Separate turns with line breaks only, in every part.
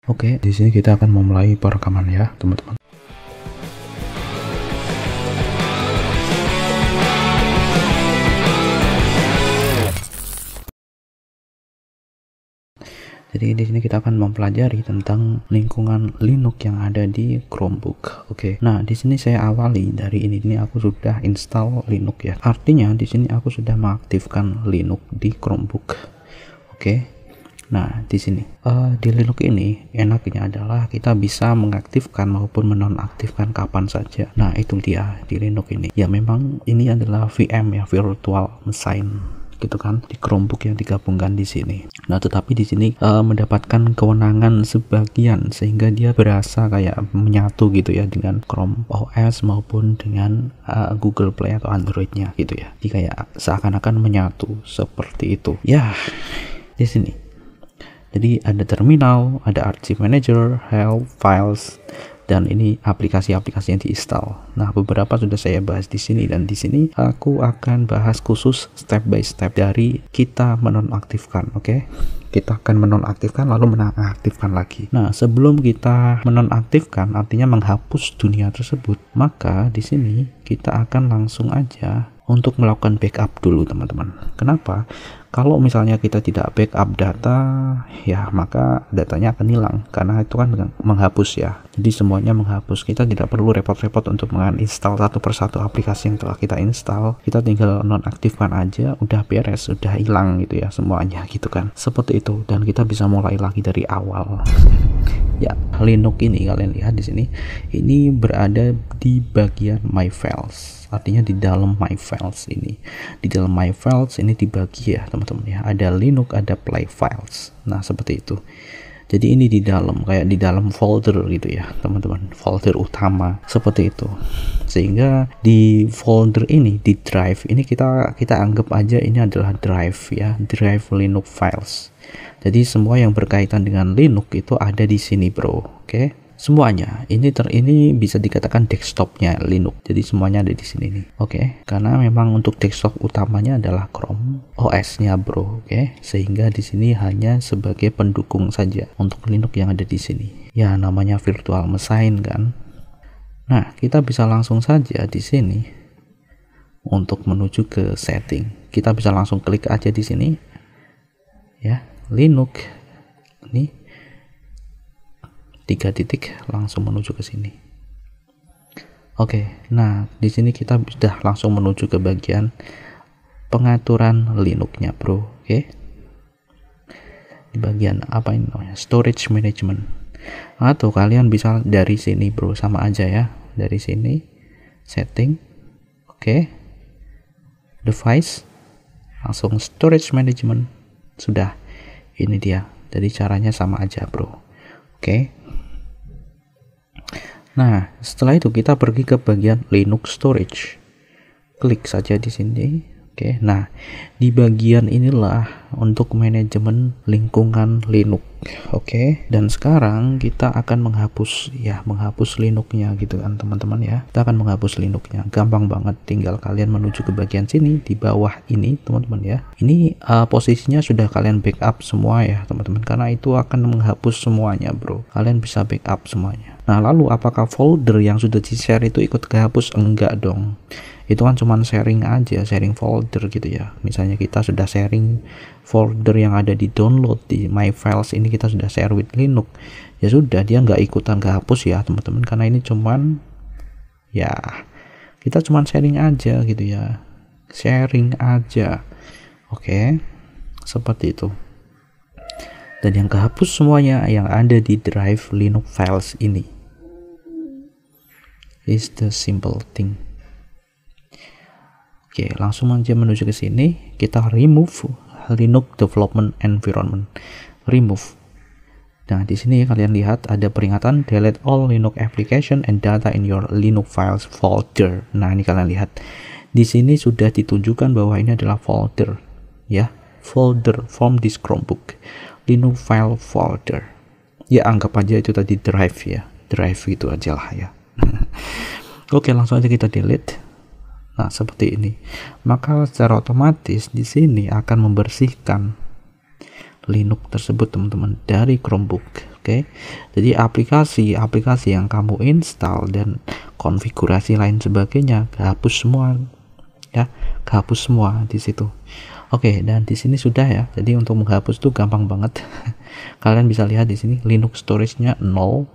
Oke, di sini kita akan memulai perekaman ya, teman-teman. Jadi di sini kita akan mempelajari tentang lingkungan Linux yang ada di Chromebook. Oke. Nah, di sini saya awali dari ini aku sudah install Linux ya. Artinya di sini aku sudah mengaktifkan Linux di Chromebook. Oke. Nah, di sini di Linux ini enaknya adalah kita bisa mengaktifkan maupun menonaktifkan kapan saja. Nah, itu dia di Linux ini. Ya memang ini adalah VM ya, virtual machine gitu kan, di Chromebook yang digabungkan di sini. Nah, tetapi di sini mendapatkan kewenangan sebagian sehingga dia berasa kayak menyatu gitu ya dengan Chrome OS maupun dengan Google Play atau Android-nya gitu ya. Jadi kayak seakan-akan menyatu seperti itu. Ya, di sini. Jadi ada terminal, ada archive manager, help, files, dan ini aplikasi-aplikasi yang diinstal. Nah, beberapa sudah saya bahas di sini, dan di sini aku akan bahas khusus step by step dari kita menonaktifkan. Oke, kita akan menonaktifkan lalu mengaktifkan lagi. Nah, sebelum kita menonaktifkan, artinya menghapus dunia tersebut, maka di sini kita akan langsung aja untuk melakukan backup dulu, teman-teman. Kenapa? Kalau misalnya kita tidak backup data, ya maka datanya akan hilang karena itu kan menghapus ya. Jadi semuanya menghapus. Kita tidak perlu repot-repot untuk menginstal satu persatu aplikasi yang telah kita install. Kita tinggal nonaktifkan aja, udah beres, udah hilang gitu ya semuanya gitu kan. Seperti itu, dan kita bisa mulai lagi dari awal. Ya, Linux ini kalian lihat di sini, ini berada di bagian My Files. Artinya di dalam My Files ini. Di dalam My Files ini dibagi ya, teman-teman ya. Ada Linux, ada Play Files. Nah, seperti itu. Jadi ini di dalam, kayak di dalam folder gitu ya, teman-teman. Folder utama seperti itu. Sehingga di folder ini, di drive ini kita anggap aja ini adalah drive ya, drive Linux files. Jadi semua yang berkaitan dengan Linux itu ada di sini, bro. Oke. Semuanya ini bisa dikatakan desktopnya Linux. Jadi semuanya ada di sini nih. Oke. Karena memang untuk desktop utamanya adalah Chrome OS-nya, bro. Oke. Sehingga di sini hanya sebagai pendukung saja untuk Linux yang ada di sini. Ya, namanya virtual machine kan. Nah, kita bisa langsung saja di sini untuk menuju ke setting. Kita bisa langsung klik aja di sini. Ya, Linux ini 3 titik langsung menuju ke sini. Oke, nah di sini kita sudah langsung menuju ke bagian pengaturan Linux-nya, bro. Oke. Di bagian apa ini namanya? Storage management. Atau kalian bisa dari sini, bro, sama aja ya. Dari sini setting. Oke. Device. Langsung storage management. Sudah. Ini dia. Jadi caranya sama aja, bro. Oke. Nah, setelah itu kita pergi ke bagian Linux storage. Klik saja di sini. Oke. Nah, di bagian inilah untuk manajemen lingkungan Linux. Oke. Dan sekarang kita akan menghapus Linux-nya gitu kan, teman-teman ya. Kita akan menghapus Linux-nya. Gampang banget, tinggal kalian menuju ke bagian sini di bawah ini, teman-teman ya. Ini posisinya sudah kalian backup semua ya, teman-teman, karena itu akan menghapus semuanya, bro. Kalian bisa backup semuanya. Nah, lalu apakah folder yang sudah di-share itu ikut kehapus? Enggak dong. Itu kan cuman sharing aja, sharing folder gitu ya. Misalnya kita sudah sharing folder yang ada di download di My Files ini, kita sudah share with Linux. Ya sudah, dia nggak ikutan kehapus ya, teman-teman, karena ini cuman ya kita cuman sharing aja gitu ya. Sharing aja. Oke. Seperti itu. Dan yang kehapus semuanya yang ada di drive Linux files ini. Is the simple thing. Oke, langsung aja menuju ke sini. Kita remove Linux development environment. Remove. Nah, di sini kalian lihat ada peringatan delete all Linux application and data in your Linux files folder. Nah, ini kalian lihat. Di sini sudah ditunjukkan bahwa ini adalah folder ya. Folder from this Chromebook. Linux file folder. Ya, anggap aja itu tadi drive ya. Drive itu aja lah ya. Oke, langsung aja kita delete. Nah, seperti ini. Maka secara otomatis di sini akan membersihkan Linux tersebut, teman-teman, dari Chromebook. Oke. Jadi aplikasi yang kamu install dan konfigurasi lain sebagainya hapus semua ya, hapus semua di situ. Oke, dan di sini sudah ya. Jadi untuk menghapus tuh gampang banget. Kalian bisa lihat di sini Linux storage-nya 0.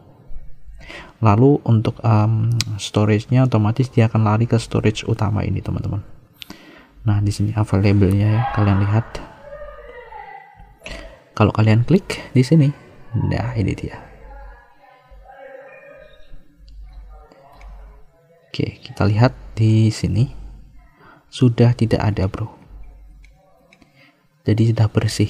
Lalu untuk storage-nya otomatis dia akan lari ke storage utama ini, teman-teman. Nah, di sini available-nya ya, kalian lihat. Kalau kalian klik di sini, nah ini dia. Oke, kita lihat di sini sudah tidak ada, bro. Jadi sudah bersih.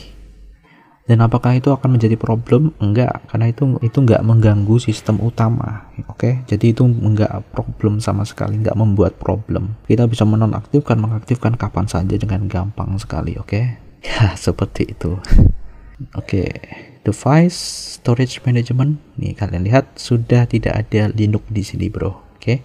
Dan apakah itu akan menjadi problem? Enggak, karena itu enggak mengganggu sistem utama. Oke, jadi itu enggak problem sama sekali, enggak membuat problem. Kita bisa menonaktifkan, mengaktifkan kapan saja dengan gampang sekali. Oke, ya seperti itu. Oke, device storage management. Nih kalian lihat sudah tidak ada Linux di sini, bro. Oke,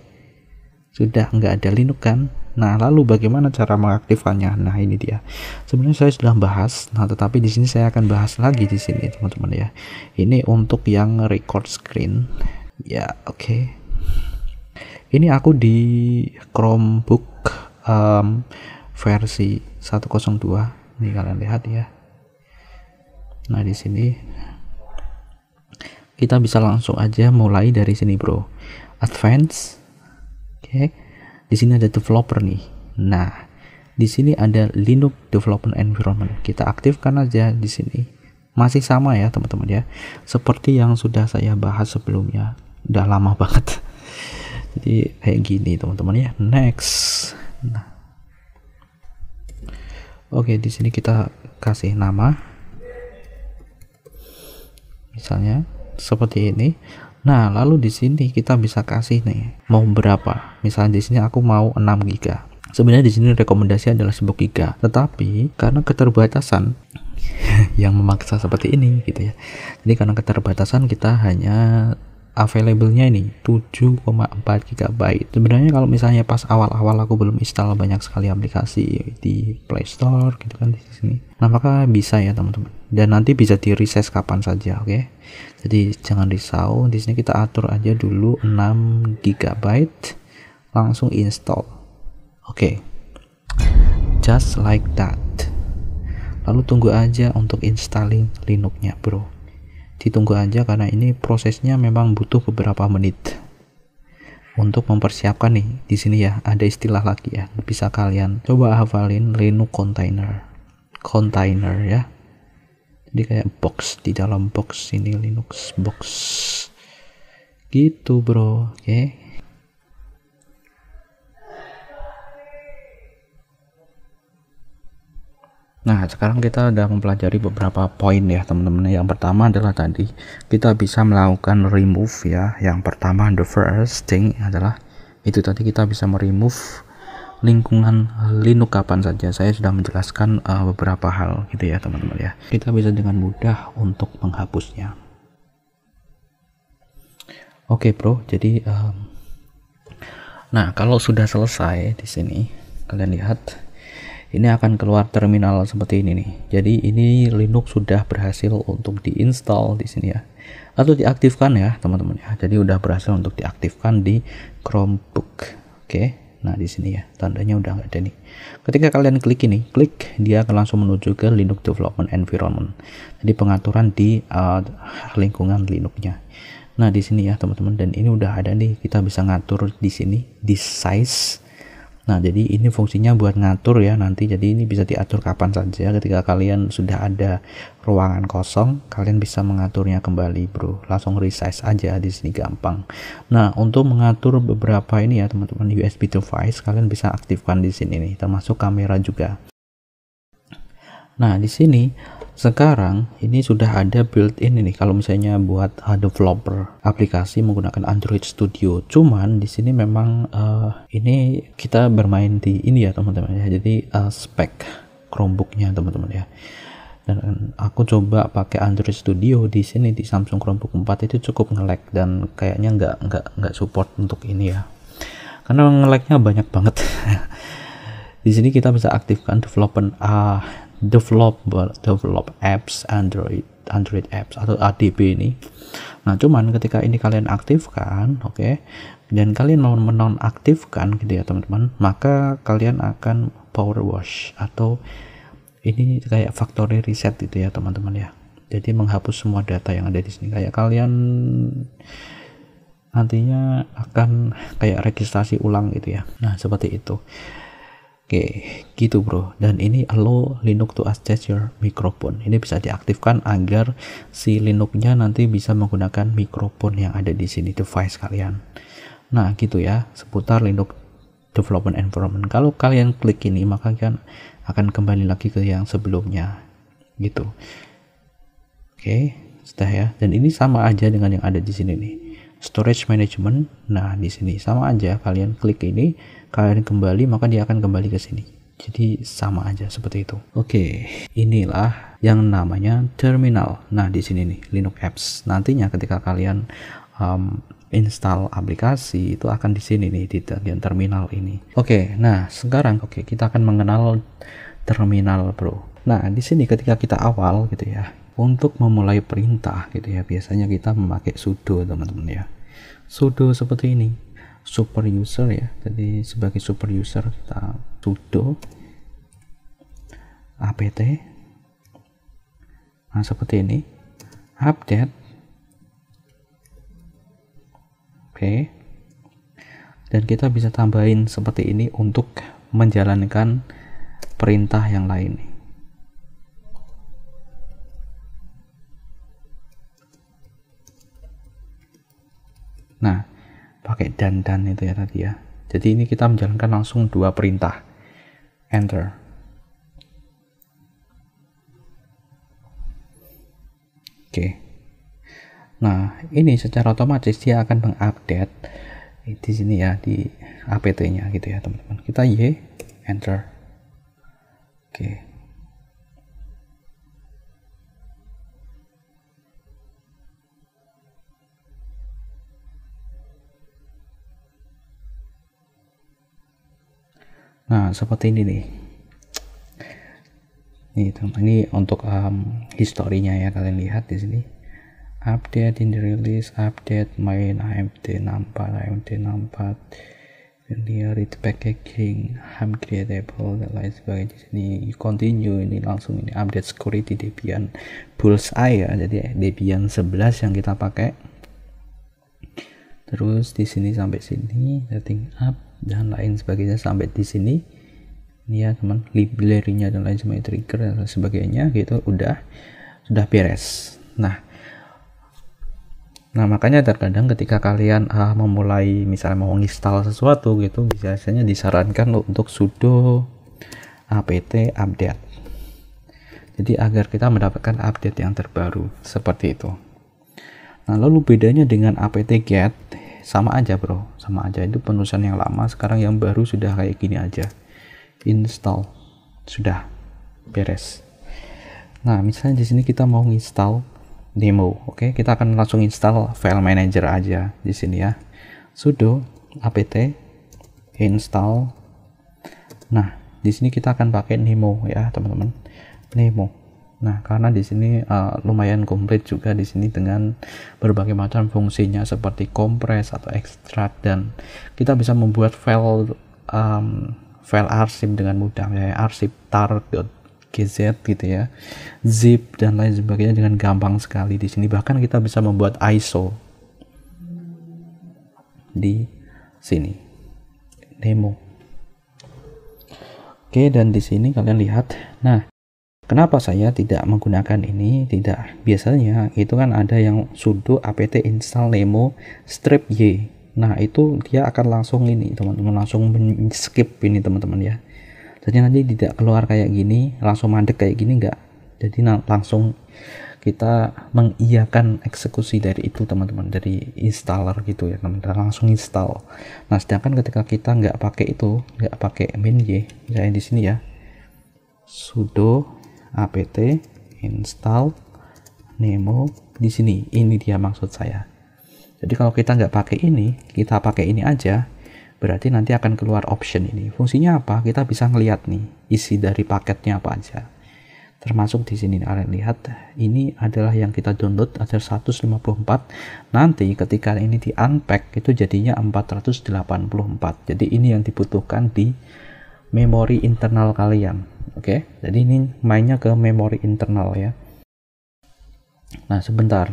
sudah enggak ada Linux kan? Nah, lalu bagaimana cara mengaktifkannya? Nah, ini dia. Sebenarnya saya sudah bahas, nah tetapi di sini saya akan bahas lagi di sini, teman-teman ya. Ini untuk yang record screen. Ya, oke. Ini aku di Chromebook versi 102. Nih kalian lihat ya. Nah, di sini kita bisa langsung aja mulai dari sini, bro. Advance. Oke. Di sini ada developer nih. Nah, di sini ada Linux Development Environment. Kita aktifkan aja di sini. Masih sama ya, teman-teman ya. Seperti yang sudah saya bahas sebelumnya. Udah lama banget. Jadi kayak gini, teman-teman ya. Next. Nah. Oke, di sini kita kasih nama. Misalnya seperti ini. Nah, lalu di sini kita bisa kasih nih mau berapa. Misalnya di sini aku mau 6 GB. Sebenarnya di sini rekomendasi adalah 10 GB. Tetapi karena keterbatasan yang memaksa seperti ini gitu ya. Jadi karena keterbatasan kita hanya available-nya ini 7,4 GB. Sebenarnya kalau misalnya pas awal-awal aku belum install banyak sekali aplikasi di Play Store gitu kan di sini. Nah, maka bisa ya, teman-teman. Dan nanti bisa di reset kapan saja, oke? Jadi jangan risau. Di sini kita atur aja dulu 6 GB langsung install. Oke. Just like that. Lalu tunggu aja untuk installing Linux-nya, bro. Ditunggu aja karena ini prosesnya memang butuh beberapa menit untuk mempersiapkan nih. Di sini ya ada istilah lagi ya, bisa kalian coba hafalin Linux container ya. Jadi kayak box, di dalam box ini Linux box gitu, bro. Oke. Nah, sekarang kita udah mempelajari beberapa poin ya, teman-teman. Yang pertama adalah tadi kita bisa melakukan remove ya. Yang pertama, the first thing adalah itu tadi kita bisa meremove lingkungan Linux kapan saja. Saya sudah menjelaskan beberapa hal gitu ya, teman-teman ya. Kita bisa dengan mudah untuk menghapusnya. Oke, bro. Jadi nah, kalau sudah selesai di sini, kalian lihat ini akan keluar terminal seperti ini nih. Jadi ini Linux sudah berhasil untuk diinstal di sini ya, atau diaktifkan ya, teman-teman ya. Jadi udah berhasil untuk diaktifkan di Chromebook. Oke. Nah, di sini ya tandanya udah nggak ada nih. Ketika kalian klik ini, dia akan langsung menuju ke Linux Development Environment. Jadi pengaturan di lingkungan Linux-nya. Nah, di sini ya, teman-teman, dan ini udah ada nih. Kita bisa ngatur di sini di size. Nah, jadi ini fungsinya buat ngatur ya nanti. Jadi ini bisa diatur kapan saja. Ketika kalian sudah ada ruangan kosong, kalian bisa mengaturnya kembali, bro. Langsung resize aja di sini, gampang. Nah, untuk mengatur beberapa ini ya, teman-teman, USB device kalian bisa aktifkan di sini nih, termasuk kamera juga. Nah, di sini sekarang ini sudah ada built-in ini kalau misalnya buat developer aplikasi menggunakan Android Studio. Cuman di sini memang ini kita bermain di ini ya, teman-teman ya. Jadi spek Chromebooknya, teman-teman ya. Dan aku coba pakai Android Studio di sini di Samsung Chromebook 4 itu cukup nge-lag dan kayaknya nggak support untuk ini ya. Karena nge-lagnya banyak banget. Di sini kita bisa aktifkan develop apps Android apps atau ADB ini. Nah, cuman ketika ini kalian aktifkan, oke, dan kalian mau menonaktifkan gitu ya teman-teman, maka kalian akan power wash atau ini kayak factory reset gitu ya teman-teman ya. Jadi menghapus semua data yang ada di sini. Kayak kalian nantinya akan kayak registrasi ulang gitu ya. Nah, seperti itu. Oke, gitu bro. Dan ini allow Linux to access your microphone. Ini bisa diaktifkan agar si Linux-nya nanti bisa menggunakan mikrofon yang ada di sini device kalian. Nah, gitu ya, seputar Linux development environment. Kalau kalian klik ini, maka kalian akan kembali lagi ke yang sebelumnya. Gitu. Oke, sudah ya. Dan ini sama aja dengan yang ada di sini nih. Storage management. Nah, di sini sama aja, kalian klik ini, kalian kembali, maka dia akan kembali ke sini. Jadi sama aja seperti itu. Oke, inilah yang namanya terminal. Nah, di sini nih Linux apps. Nantinya ketika kalian install aplikasi itu akan di sini nih di bagian terminal ini. Oke, nah sekarang kita akan mengenal terminal, bro. Nah, di sini ketika kita awal gitu ya, untuk memulai perintah gitu ya, biasanya kita memakai sudo teman-teman ya. Sudo seperti ini. Super user ya, jadi sebagai super user kita sudo apt, nah seperti ini, update, oke, dan kita bisa tambahin seperti ini untuk menjalankan perintah yang lain. Nah, pakai dan itu ya tadi ya. Jadi ini kita menjalankan langsung dua perintah. Enter. Oke. Nah, ini secara otomatis dia akan mengupdate di sini ya, di apt-nya gitu ya teman-teman. Kita enter. Oke. Nah, seperti ini nih. Nih, teman-teman, ini untuk historinya ya, kalian lihat di sini. Update in the release, update main AMD 64, ini read packaging, ham creatable dan lain sebagainya. Di sini continue, ini langsung ini update security Debian Bullseye ya. Jadi Debian 11 yang kita pakai. Terus di sini sampai sini setting up dan lain sebagainya sampai di sini. Ini ya teman, library-nya dan lain sebagainya, trigger dan lain sebagainya gitu, sudah beres. Nah, makanya terkadang ketika kalian memulai misalnya mau install sesuatu gitu, biasanya disarankan untuk sudo apt update. Jadi agar kita mendapatkan update yang terbaru seperti itu. Nah, lalu bedanya dengan apt-get sama aja, bro. Sama aja, itu penulisan yang lama, sekarang yang baru sudah kayak gini aja. Install. Sudah beres. Nah, misalnya di sini kita mau install demo. Oke, kita akan langsung install file manager aja di sini ya. Sudo apt install. Nah, di sini kita akan pakai Nemo ya, teman-teman. Nemo. Nah, karena di sini lumayan komplit juga di sini dengan berbagai macam fungsinya seperti compress atau extract, dan kita bisa membuat file arsip dengan mudah, ya arsip tar.gz gitu ya, zip dan lain sebagainya dengan gampang sekali di sini. Bahkan kita bisa membuat ISO di sini. Nemo. Oke, dan di sini kalian lihat. Nah, kenapa saya tidak menggunakan ini? Tidak, biasanya itu kan ada yang sudo apt install nemo strip y. Nah, itu dia akan langsung ini teman-teman, langsung skip ini teman-teman ya. Jadi nanti tidak keluar kayak gini, langsung mandek kayak gini enggak. Jadi langsung kita mengiyakan eksekusi dari itu teman-teman, dari installer gitu ya teman-teman, langsung install. Nah, sedangkan ketika kita nggak pakai itu, nggak pakai min y, misalnya di sini ya, sudo apt install nemo di sini, ini dia maksud saya. Jadi kalau kita nggak pakai ini, kita pakai ini aja, berarti nanti akan keluar option ini. Fungsinya apa? Kita bisa ngeliat nih isi dari paketnya apa aja. termasuk di sini kalian lihat ini adalah yang kita download ada 154. Nanti ketika ini di unpack itu jadinya 484. Jadi ini yang dibutuhkan di memori internal kalian. Oke, jadi ini mainnya ke memori internal ya. Nah sebentar,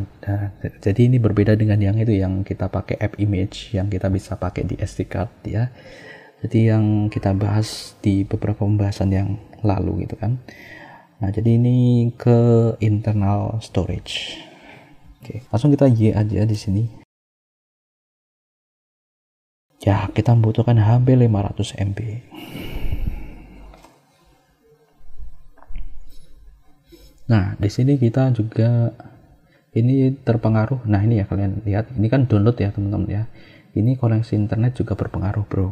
jadi ini berbeda dengan yang itu yang kita pakai app image yang kita bisa pakai di SD card ya. Jadi yang kita bahas di beberapa pembahasan yang lalu gitu kan. Nah jadi ini ke internal storage. Oke, langsung kita Y aja di sini. Ya kita membutuhkan hampir 500 MB. Nah di sini kita juga ini terpengaruh. Nah ini ya kalian lihat, ini kan download ya teman-teman ya. Ini koneksi internet juga berpengaruh bro.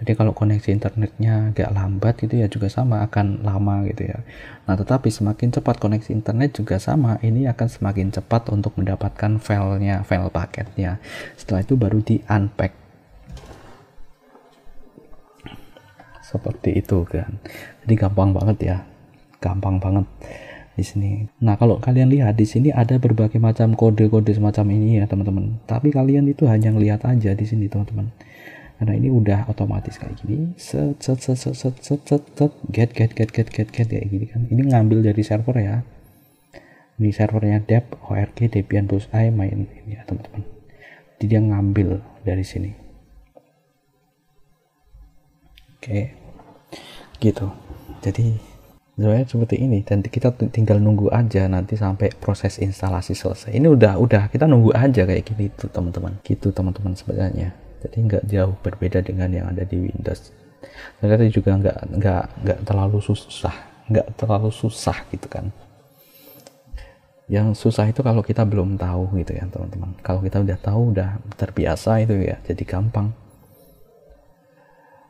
Jadi kalau koneksi internetnya agak lambat gitu ya juga sama akan lama gitu ya. Nah tetapi semakin cepat koneksi internet juga sama, ini akan semakin cepat untuk mendapatkan filenya, file paketnya. Setelah itu baru di unpack. Seperti itu kan. Jadi gampang banget ya. Gampang banget di sini. Nah, kalau kalian lihat di sini ada berbagai macam kode-kode semacam ini ya, teman-teman. Tapi kalian itu hanya lihat aja di sini, teman-teman. Karena ini udah otomatis kayak gini. Set get kayak gini kan. Ini ngambil dari server ya. Ini servernya dep org debian bullseye main ini ya, teman-teman. Jadi dia ngambil dari sini. Oke. Gitu. Jadi seperti ini dan kita tinggal nunggu aja nanti sampai proses instalasi selesai. Ini udah kita nunggu aja kayak gini tuh teman-teman. Gitu teman-teman sebenarnya. Jadi nggak jauh berbeda dengan yang ada di Windows. Ternyata juga nggak terlalu susah gitu kan. Yang susah itu kalau kita belum tahu gitu ya teman-teman. Kalau kita udah tahu udah terbiasa itu ya jadi gampang.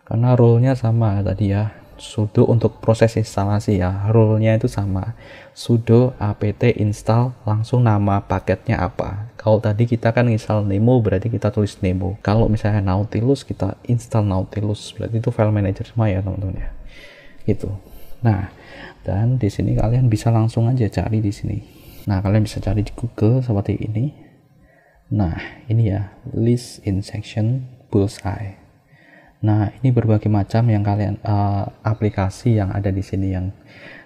Karena rule-nya sama tadi ya. Sudo untuk proses instalasi ya, rule-nya itu sama. Sudo apt install langsung nama paketnya apa. Kalau tadi kita kan install Nemo berarti kita tulis Nemo. Kalau misalnya Nautilus kita install Nautilus, berarti itu file manager semua ya teman-teman ya. Gitu. Nah, dan di sini kalian bisa langsung aja cari di sini. Nah, kalian bisa cari di Google seperti ini. Nah, ini ya, list in section bullseye. Nah, ini berbagai macam yang kalian aplikasi yang ada di sini yang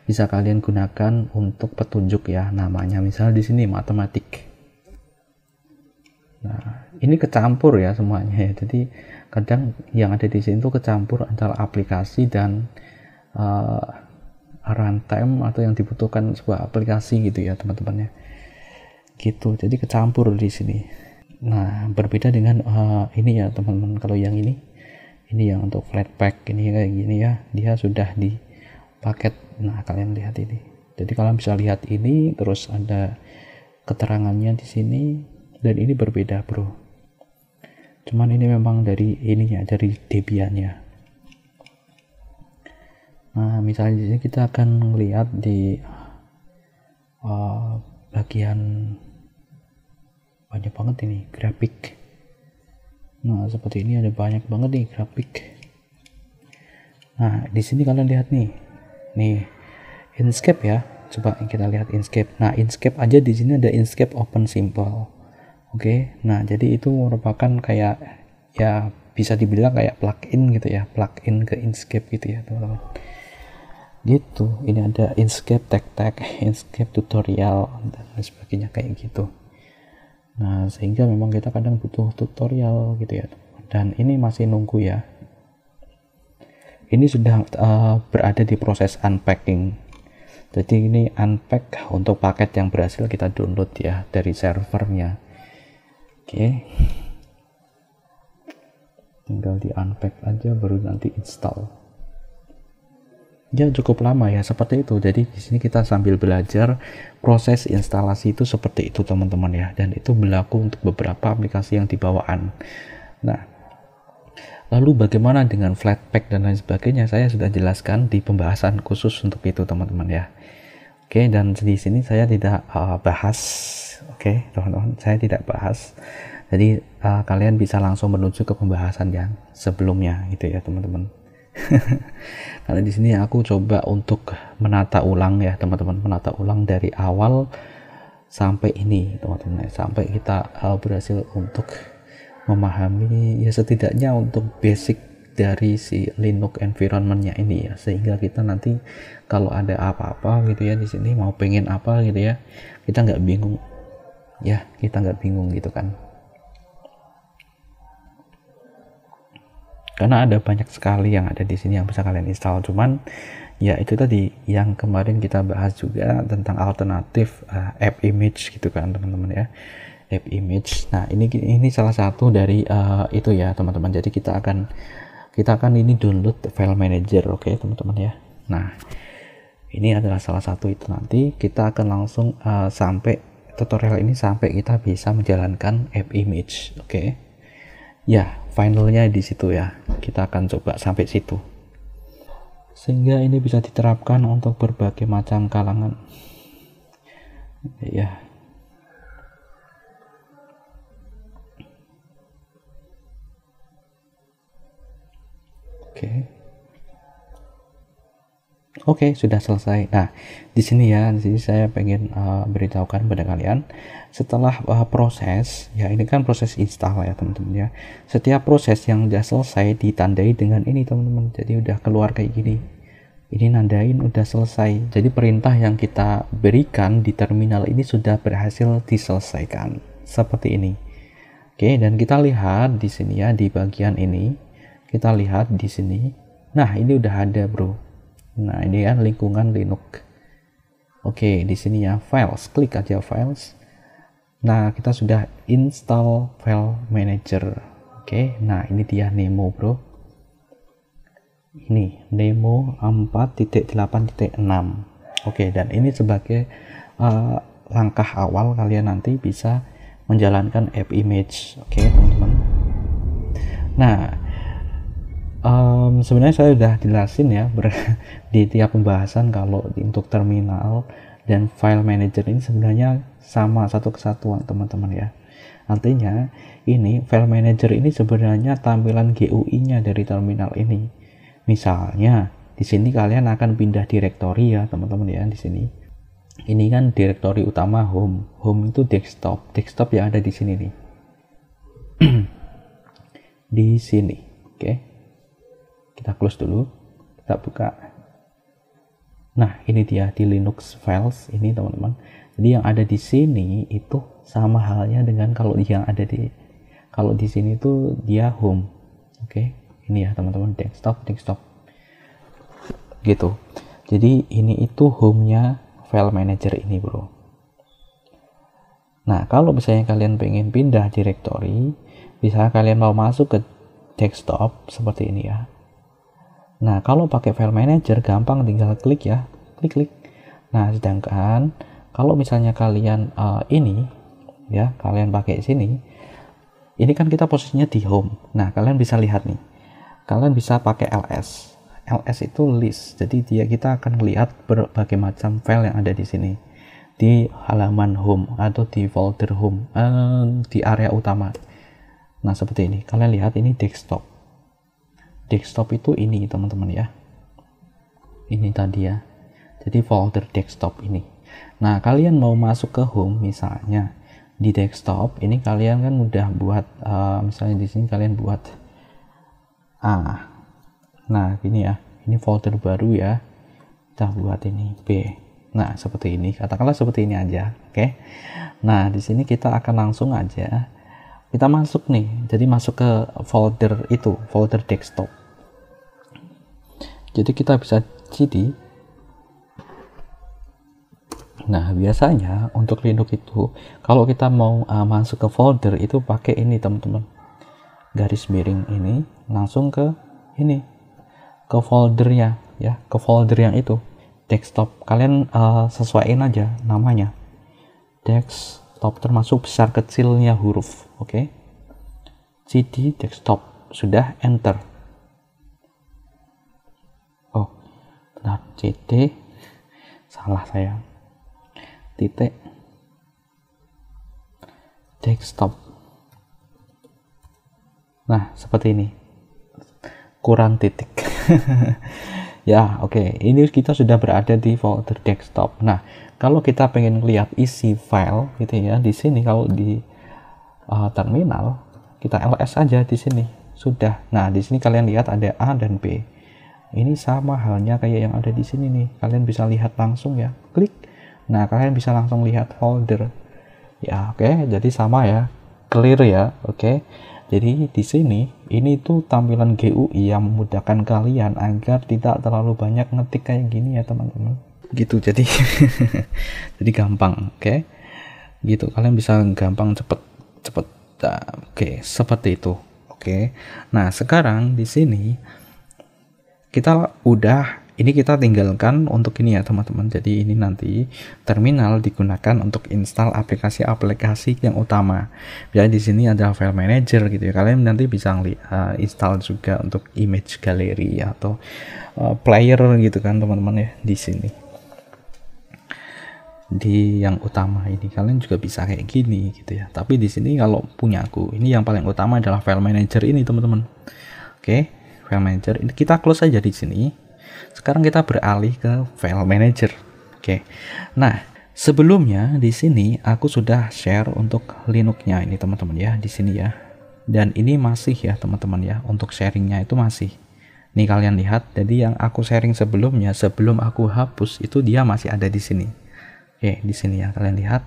bisa kalian gunakan untuk petunjuk ya namanya. Misalnya di sini matematik. Nah, ini kecampur ya semuanya ya. Jadi kadang yang ada di sini tuh kecampur antara aplikasi dan runtime atau yang dibutuhkan sebuah aplikasi gitu ya teman-teman ya. Gitu. Jadi kecampur di sini. Nah, berbeda dengan ini ya teman-teman. Kalau yang ini yang untuk Flatpak ini kayak gini ya, dia sudah di paket. Nah kalian lihat ini, jadi kalian bisa lihat ini terus ada keterangannya di sini dan ini berbeda bro, cuman ini memang dari ininya, dari Debian-nya. Nah misalnya di sini kita akan melihat di bagian banyak banget ini grafik. Nah, seperti ini ada banyak banget nih grafik. Nah, di sini kalian lihat nih. Nih, Inkscape ya. Coba kita lihat Inkscape. Nah, Inkscape aja di sini ada Inkscape Open Simple. Oke. Nah, jadi itu merupakan kayak ya bisa dibilang kayak plugin gitu ya, plugin ke Inkscape gitu ya, teman-teman. Gitu. Ini ada Inkscape Tech, Inkscape Tutorial dan lain sebagainya kayak gitu. Nah, sehingga memang kita kadang butuh tutorial gitu ya. Dan ini masih nunggu ya. Ini sudah berada di proses unpacking. Jadi ini unpack untuk paket yang berhasil kita download ya dari servernya. Oke. Tinggal di unpack aja baru nanti install. Ya cukup lama ya seperti itu. Jadi di sini kita sambil belajar proses instalasi itu seperti itu teman-teman ya, dan itu berlaku untuk beberapa aplikasi yang di bawaan. Nah, lalu bagaimana dengan Flatpak dan lain sebagainya, saya sudah jelaskan di pembahasan khusus untuk itu teman-teman ya. Oke, dan di sini saya tidak bahas. Oke teman-teman, saya tidak bahas. Jadi kalian bisa langsung menuju ke pembahasan yang sebelumnya gitu ya teman-teman. Karena di sini aku coba untuk menata ulang ya teman-teman, menata ulang dari awal sampai ini teman-teman, sampai kita berhasil untuk memahami ya setidaknya untuk basic dari si Linux environment-nya ini ya, sehingga kita nanti kalau ada apa-apa gitu ya di sini mau pengen apa gitu ya, kita nggak bingung ya, kita nggak bingung gitu kan, karena ada banyak sekali yang ada di sini yang bisa kalian install. Cuman ya itu tadi yang kemarin kita bahas juga tentang alternatif app image gitu kan teman-teman ya, app image. Nah ini salah satu dari itu ya teman-teman. Jadi kita akan ini download file manager, oke teman-teman ya. Nah ini adalah salah satu itu, nanti kita akan langsung sampai tutorial ini sampai kita bisa menjalankan app image, oke ya, finalnya di situ ya, kita akan coba sampai situ sehingga ini bisa diterapkan untuk berbagai macam kalangan ya. Oke, sudah selesai. Nah, di sini saya pengen beritahukan pada kalian, setelah proses, ya ini kan proses install ya teman-teman ya. Setiap proses yang sudah selesai ditandai dengan ini teman-teman. Jadi udah keluar kayak gini. Ini nandain udah selesai. Jadi perintah yang kita berikan di terminal ini sudah berhasil diselesaikan. Seperti ini. Oke, dan kita lihat di sini ya, di bagian ini. Kita lihat di sini. Nah, ini udah ada, bro. Nah, ini kan lingkungan Linux. Oke, di sini ya files, klik aja files. Nah, kita sudah install file manager. Oke, nah ini dia Nemo, bro. Ini Nemo 4.8.6. Oke, dan ini sebagai langkah awal kalian nanti bisa menjalankan app image. Oke, teman-teman. Nah, sebenarnya saya sudah jelasin ya di tiap pembahasan kalau untuk terminal dan file manager ini sebenarnya sama, satu kesatuan teman-teman ya. Artinya ini file manager ini sebenarnya tampilan GUI-nya dari terminal ini. Misalnya di sini kalian akan pindah direktori ya teman-teman ya. Di sini ini kan direktori utama home itu desktop yang ada di sini nih. Di sini, oke. Kita close dulu, kita buka. Nah, ini dia di Linux files ini teman-teman. Jadi yang ada di sini itu sama halnya dengan kalau di sini itu dia home. Oke. Ini ya teman-teman, desktop. Gitu. Jadi ini itu home-nya file manager ini, bro. Nah, kalau misalnya kalian pengen pindah direktori, bisa kalian mau masuk ke desktop seperti ini ya. Nah, kalau pakai file manager gampang, tinggal klik ya, klik. Nah, sedangkan kalau misalnya kalian ini ya, kalian pakai sini, ini kan kita posisinya di home. Nah, kalian bisa lihat nih, kalian bisa pakai ls itu list. Jadi kita akan melihat berbagai macam file yang ada di sini di halaman home atau di folder home, di area utama. Nah, seperti ini, kalian lihat ini desktop itu ini teman-teman ya, ini tadi ya, jadi folder desktop ini. Nah, kalian mau masuk ke home, misalnya di desktop ini kalian kan udah buat misalnya di sini kalian buat nah ini ya, ini folder baru ya, kita buat ini B. Nah, seperti ini, katakanlah seperti ini aja, oke. Nah, di sini kita akan langsung aja kita masuk nih, jadi masuk ke folder desktop. Jadi kita bisa cd. Nah, biasanya untuk Linux itu kalau kita mau masuk ke folder itu pakai ini teman-teman, garis miring ini, langsung ke ini, ke foldernya ya, ke folder yang itu desktop. Kalian sesuaiin aja namanya desktop, termasuk besar kecilnya huruf. Oke. cd desktop, sudah enter. Oh, benar, cd salah saya, titik desktop. Nah, seperti ini, kurang titik. Ya, oke. Ini kita sudah berada di folder desktop. Nah, kalau kita pengen lihat isi file gitu ya, di sini kalau di terminal kita ls aja di sini sudah. Nah, di sini kalian lihat ada A dan B. Ini sama halnya kayak yang ada di sini nih. Kalian bisa lihat langsung ya. Klik. Nah, kalian bisa langsung lihat folder. Ya, oke. Jadi sama ya. Clear ya. Oke. Jadi di sini ini tuh tampilan GUI yang memudahkan kalian agar tidak terlalu banyak ngetik kayak gini ya teman-teman. Gitu. Jadi jadi gampang, oke. Gitu. Kalian bisa gampang cepet. Oke, seperti itu. Oke. Nah, sekarang di sini kita kita tinggalkan untuk ini ya teman-teman. Jadi ini nanti terminal digunakan untuk install aplikasi-aplikasi yang utama. Jadi di sini ada file manager gitu ya. Kalian nanti bisa install juga untuk image gallery atau player gitu kan teman-teman ya di sini. Di yang utama ini kalian juga bisa kayak gini gitu ya. Tapi di sini kalau punya aku ini yang paling utama adalah file manager ini teman-teman. Oke, file manager ini kita close aja di sini. Sekarang kita beralih ke file manager. Oke. Nah, sebelumnya di sini aku sudah share untuk Linux-nya ini teman-teman ya di sini ya. Dan ini masih ya teman-teman ya, untuk sharingnya itu masih. Nih kalian lihat, jadi yang aku sharing sebelumnya sebelum aku hapus itu dia masih ada di sini. Oke, di sini ya kalian lihat.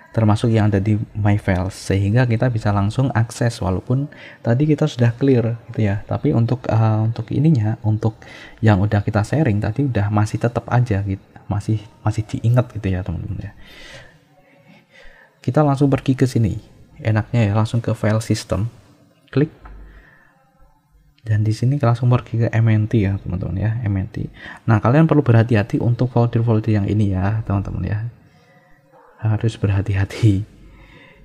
Termasuk yang ada di my files, sehingga kita bisa langsung akses walaupun tadi kita sudah clear gitu ya. Tapi untuk ininya, untuk yang udah kita sharing tadi udah masih tetap aja gitu, masih diingat gitu ya teman-teman ya. Kita langsung pergi ke sini, enaknya ya langsung ke file system, klik, dan di sini langsung pergi ke MNT ya teman-teman ya, MNT. Nah, kalian perlu berhati-hati untuk folder-folder yang ini ya teman-teman ya. Harus berhati-hati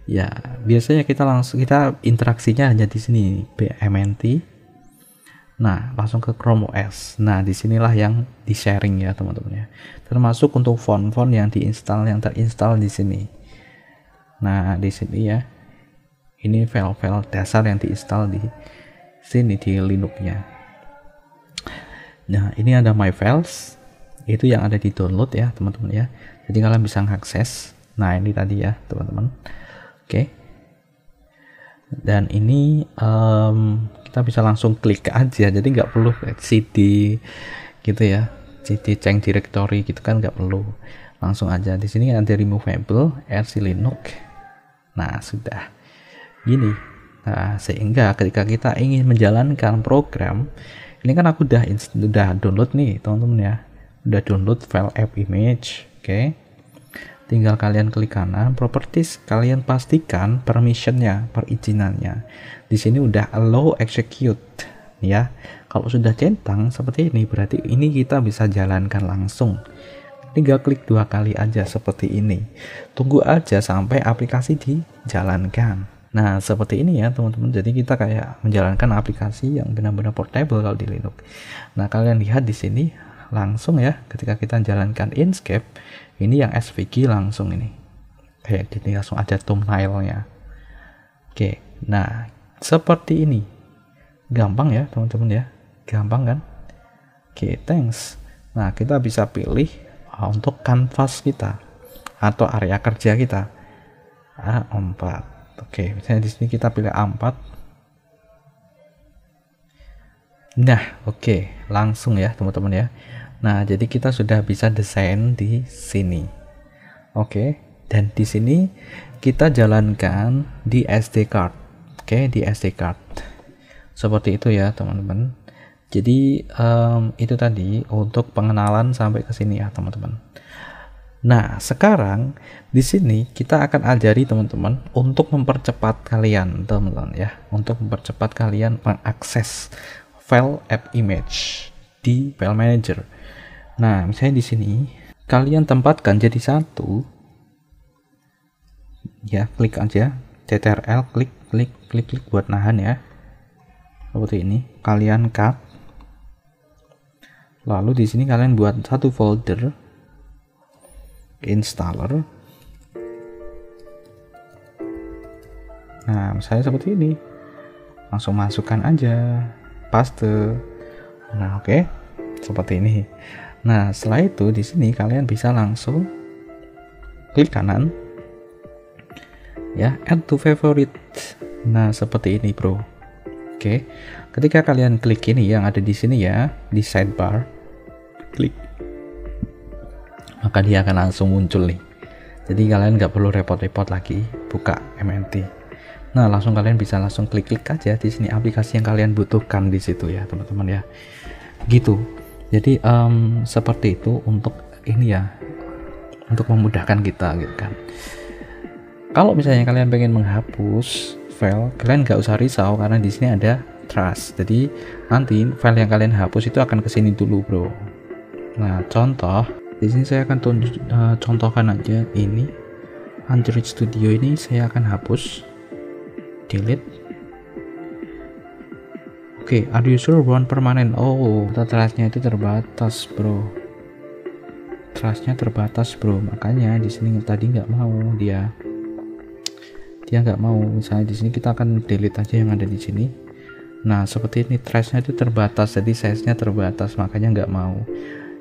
ya. Biasanya kita interaksinya hanya di sini BMNT. Nah, langsung ke Chrome OS. Nah, disinilah yang di sharing ya teman-teman ya, termasuk untuk font-font yang terinstall di sini. Nah, di sini ya, ini file-file dasar yang diinstal di sini di Linux-nya. Nah, ini ada my files, itu yang ada di download ya teman-teman ya. Jadi kalian bisa mengakses. Nah, ini tadi ya teman-teman. Oke. Dan ini kita bisa langsung klik aja, jadi nggak perlu cd gitu ya, cd change directory gitu kan, nggak perlu, langsung aja. Di sini ada removable rc linux. Nah, sudah gini. Nah, sehingga ketika kita ingin menjalankan program ini, kan aku udah download nih teman-teman ya, udah download file app image. Oke. Tinggal kalian klik kanan, properties, kalian pastikan permissionnya, perizinannya. Di sini udah allow execute ya. Kalau sudah centang seperti ini, berarti ini kita bisa jalankan langsung. Tinggal klik 2 kali aja seperti ini. Tunggu aja sampai aplikasi dijalankan. Nah, seperti ini ya teman-teman. Jadi kita kayak menjalankan aplikasi yang benar-benar portable kalau di Linux. Nah, kalian lihat di sini langsung ya, ketika kita jalankan Inkscape, ini yang SVG langsung ini kayak gini, langsung ada thumbnailnya. Oke, nah seperti ini, gampang ya teman-teman ya, gampang kan? Oke, thanks. Nah, kita bisa pilih untuk kanvas kita atau area kerja kita A4. Oke, misalnya di sini kita pilih A4. Nah, oke, langsung ya teman-teman ya. Nah, jadi kita sudah bisa desain di sini. Oke, dan di sini kita jalankan di SD card. Oke, di SD card. Seperti itu ya, teman-teman. Jadi itu tadi untuk pengenalan sampai ke sini ya, teman-teman. Nah, sekarang di sini kita akan ajari teman-teman untuk mempercepat kalian, teman-teman ya, untuk mempercepat kalian mengakses file app image di file manager. Nah, misalnya di sini kalian tempatkan jadi satu ya, klik aja CTRL, klik buat nahan ya, seperti ini. Kalian cut, lalu di sini kalian buat satu folder installer. Nah, misalnya seperti ini, langsung masukkan aja, paste. Nah, oke. Seperti ini. Nah, setelah itu di sini kalian bisa langsung klik kanan ya, add to favorite. Nah, seperti ini, Bro. Oke. Ketika kalian klik ini yang ada di sini ya, di sidebar, klik, maka dia akan langsung muncul nih. Jadi kalian nggak perlu repot-repot lagi buka MNT. Nah, langsung kalian bisa langsung klik-klik aja di sini aplikasi yang kalian butuhkan di situ ya, teman-teman ya. Gitu. Jadi seperti itu untuk ini ya, untuk memudahkan kita gitu kan. Kalau misalnya kalian pengen menghapus file, kalian nggak usah risau karena di sini ada trash. Jadi nanti file yang kalian hapus itu akan kesini dulu, Bro. Nah, contoh di sini saya akan contohkan aja ini Android Studio ini saya akan hapus, delete. Oke, are you sure one permanen? Oh, trashnya itu terbatas, Bro. Trashnya terbatas, Bro. Makanya di sini tadi nggak mau dia nggak mau. Misalnya di sini kita akan delete aja yang ada di sini. Nah, seperti ini, trashnya itu terbatas, jadi size-nya terbatas, makanya nggak mau.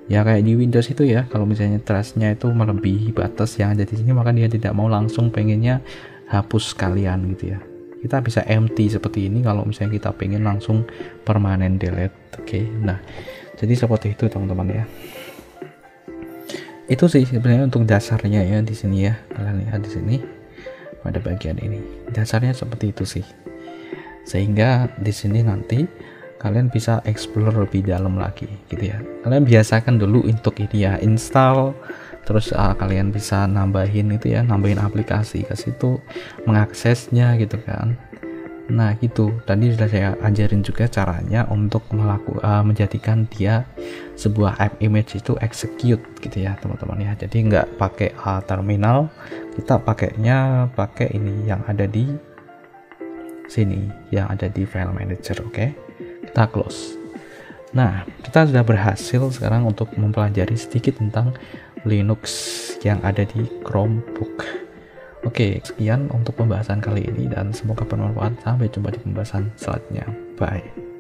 Ya kayak di Windows itu ya, kalau misalnya trashnya itu melebihi batas yang ada di sini, maka dia tidak mau, langsung pengennya hapus sekalian gitu ya. Kita bisa empty seperti ini kalau misalnya kita pengen langsung permanen delete. Oke. Nah, jadi seperti itu teman-teman ya. Itu sih sebenarnya untuk dasarnya ya di sini ya. Kalian lihat di sini pada bagian ini. Dasarnya seperti itu sih. Sehingga di sini nanti kalian bisa explore lebih dalam lagi gitu ya. Kalian biasakan dulu untuk ini ya, install, terus kalian bisa nambahin itu ya, nambahin aplikasi ke situ, mengaksesnya gitu kan. Nah gitu, tadi sudah saya ajarin juga caranya untuk menjadikan dia sebuah app image itu execute gitu ya teman-teman ya. Jadi nggak pakai terminal, kita pakainya pakai ini yang ada di sini, yang ada di file manager. Oke. Kita close. Nah, kita sudah berhasil sekarang untuk mempelajari sedikit tentang Linux yang ada di Chromebook. Oke, sekian untuk pembahasan kali ini dan semoga bermanfaat. Sampai jumpa di pembahasan selanjutnya. Bye.